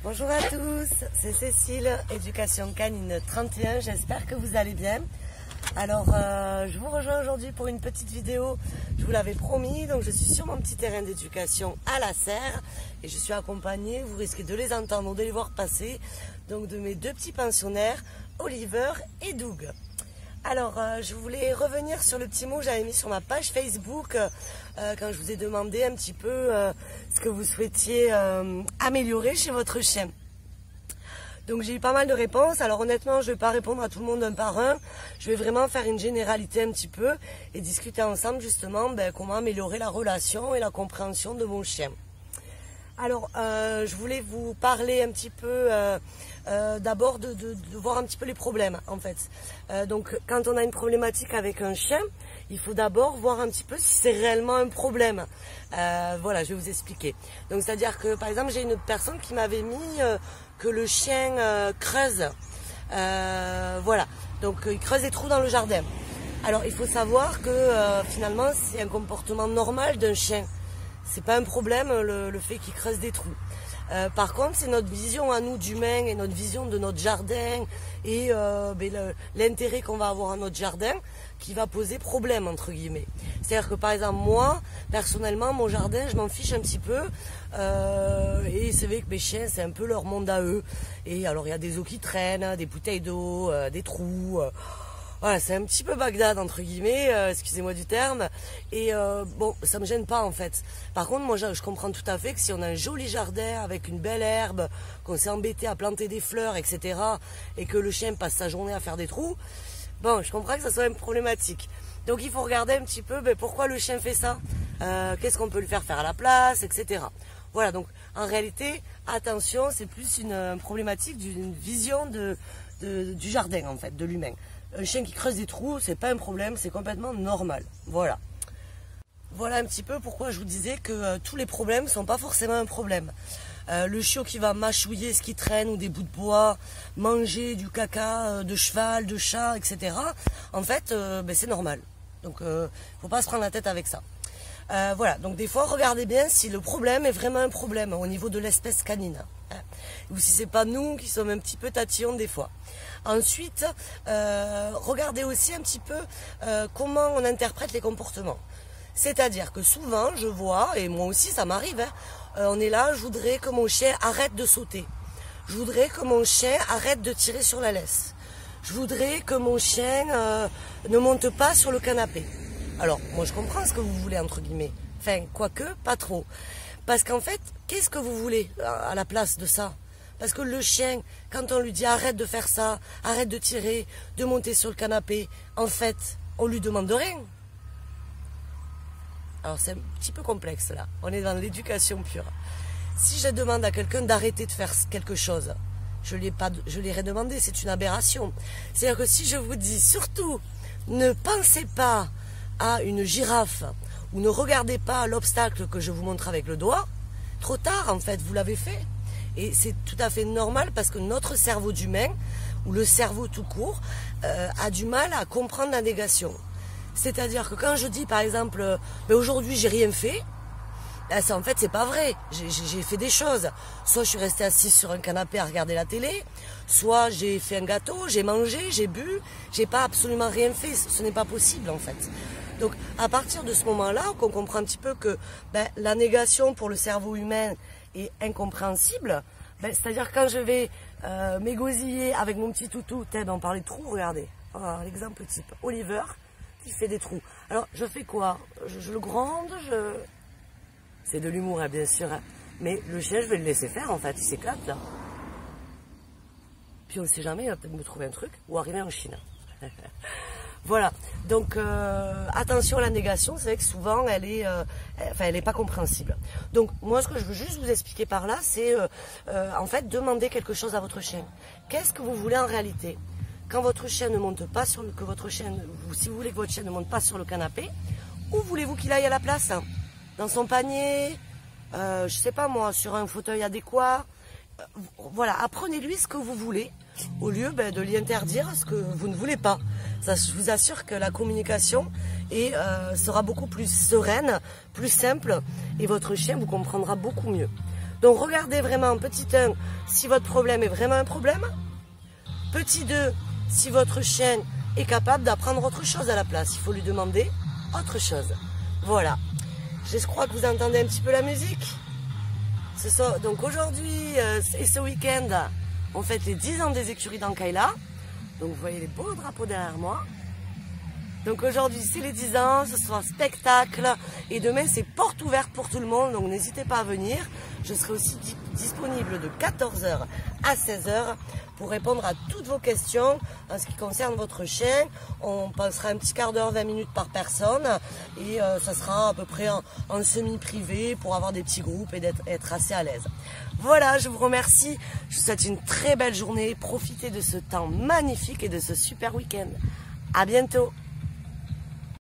Bonjour à tous, c'est Cécile, Éducation Canine 31, j'espère que vous allez bien. Alors, je vous rejoins aujourd'hui pour une petite vidéo, je vous l'avais promis, donc je suis sur mon petit terrain d'éducation à la serre et je suis accompagnée, vous risquez de les entendre ou de les voir passer, donc de mes deux petits pensionnaires, Oliver et Doug. Alors, je voulais revenir sur le petit mot que j'avais mis sur ma page Facebook quand je vous ai demandé un petit peu ce que vous souhaitiez améliorer chez votre chien. Donc j'ai eu pas mal de réponses. Alors honnêtement, je ne vais pas répondre à tout le monde un par un. Je vais vraiment faire une généralité un petit peu et discuter ensemble justement comment améliorer la relation et la compréhension de mon chien. Alors, je voulais vous parler un petit peu d'abord de voir un petit peu les problèmes en fait. Donc quand on a une problématique avec un chien, il faut d'abord voir un petit peu si c'est réellement un problème. Voilà, je vais vous expliquer. Donc c'est-à-dire que par exemple, j'ai une personne qui m'avait mis que le chien creuse. Voilà, donc il creuse des trous dans le jardin. Alors il faut savoir que finalement c'est un comportement normal d'un chien. C'est pas un problème le fait qu'il creuse des trous. Par contre, c'est notre vision à nous d'humains et notre vision de notre jardin et l'intérêt qu'on va avoir à notre jardin qui va poser problème entre guillemets. C'est-à-dire que par exemple moi, personnellement, mon jardin, je m'en fiche un petit peu et c'est vrai que mes chiens, c'est un peu leur monde à eux. Et alors il y a des eaux qui traînent, des bouteilles d'eau, des trous. Voilà, c'est un petit peu Bagdad entre guillemets, excusez-moi du terme, et bon, ça me gêne pas en fait. Par contre, moi je comprends tout à fait que si on a un joli jardin avec une belle herbe, qu'on s'est embêté à planter des fleurs, etc., et que le chien passe sa journée à faire des trous, bon, je comprends que ça soit une problématique. Donc il faut regarder un petit peu pourquoi le chien fait ça, qu'est-ce qu'on peut lui faire à la place, etc. Voilà, donc en réalité, attention, c'est plus une problématique d'une vision du jardin en fait, de l'humain. Un chien qui creuse des trous, c'est pas un problème, c'est complètement normal. Voilà. Voilà un petit peu pourquoi je vous disais que tous les problèmes ne sont pas forcément un problème. Le chiot qui va mâchouiller ce qui traîne ou des bouts de bois, manger du caca de cheval, de chat, etc. En fait, c'est normal. Donc, faut pas se prendre la tête avec ça. Voilà, donc des fois, regardez bien si le problème est vraiment un problème au niveau de l'espèce canine. Ou si c'est pas nous qui sommes un petit peu tatillons des fois. Ensuite, regardez aussi un petit peu comment on interprète les comportements. C'est-à-dire que souvent, je vois, et moi aussi ça m'arrive, on est là, je voudrais que mon chien arrête de sauter. Je voudrais que mon chien arrête de tirer sur la laisse. Je voudrais que mon chien ne monte pas sur le canapé. Alors, moi je comprends ce que vous voulez, entre guillemets. Enfin, quoique, pas trop. Parce qu'en fait, qu'est-ce que vous voulez à la place de ça? Parce que le chien, quand on lui dit arrête de faire ça, arrête de tirer, de monter sur le canapé, en fait, on lui demande rien. Alors c'est un petit peu complexe là, on est dans l'éducation pure. Si je demande à quelqu'un d'arrêter de faire quelque chose, je l'ai demandé, c'est une aberration. C'est-à-dire que si je vous dis surtout, ne pensez pas à une girafe ou ne regardez pas l'obstacle que je vous montre avec le doigt, trop tard en fait, vous l'avez fait. Et c'est tout à fait normal parce que notre cerveau d'humain, ou le cerveau tout court, a du mal à comprendre la négation. C'est-à-dire que quand je dis par exemple, aujourd'hui j'ai rien fait, ça en fait c'est pas vrai, j'ai fait des choses. Soit je suis restée assise sur un canapé à regarder la télé, soit j'ai fait un gâteau, j'ai mangé, j'ai bu, j'ai pas absolument rien fait, ce n'est pas possible en fait. Donc à partir de ce moment-là, qu'on comprend un petit peu que la négation pour le cerveau humain est incompréhensible, c'est-à-dire quand je vais m'égosiller avec mon petit toutou, on parlait de trous, regardez, l'exemple type, Oliver qui fait des trous. Alors je fais quoi? Je le gronde, c'est de l'humour hein, bien sûr, hein. Mais le chien je vais le laisser faire en fait, il s'éclate là. Puis on ne sait jamais, il va peut-être me trouver un truc ou arriver en Chine. Voilà, donc attention à la négation, c'est vrai que souvent elle est pas compréhensible. Donc moi ce que je veux juste vous expliquer par là, c'est en fait demander quelque chose à votre chien. Qu'est-ce que vous voulez en réalité? Quand votre chien ne monte pas si vous voulez que votre chien ne monte pas sur le canapé, où voulez-vous qu'il aille à la place? Dans son panier, je sais pas moi, sur un fauteuil adéquat. Voilà, apprenez-lui ce que vous voulez, au lieu de lui interdire ce que vous ne voulez pas. Ça, je vous assure que la communication sera beaucoup plus sereine, plus simple, et votre chien vous comprendra beaucoup mieux. Donc regardez vraiment, petit 1, si votre problème est vraiment un problème. Petit 2, si votre chien est capable d'apprendre autre chose à la place. Il faut lui demander autre chose. Voilà. Je crois que vous entendez un petit peu la musique. Donc aujourd'hui et ce week-end, on fête les 10 ans des écuries d'Ankaila. Donc vous voyez les beaux drapeaux derrière moi. Donc aujourd'hui c'est les 10 ans, ce sera un spectacle. Et demain c'est porte ouverte pour tout le monde. Donc n'hésitez pas à venir. Je serai aussi disponible de 14h à 16h pour répondre à toutes vos questions en ce qui concerne votre chien. On passera un petit quart d'heure, 20 minutes par personne. Et ça sera à peu près en semi-privé pour avoir des petits groupes et être assez à l'aise. Voilà, je vous remercie. Je vous souhaite une très belle journée. Profitez de ce temps magnifique et de ce super week-end. À bientôt.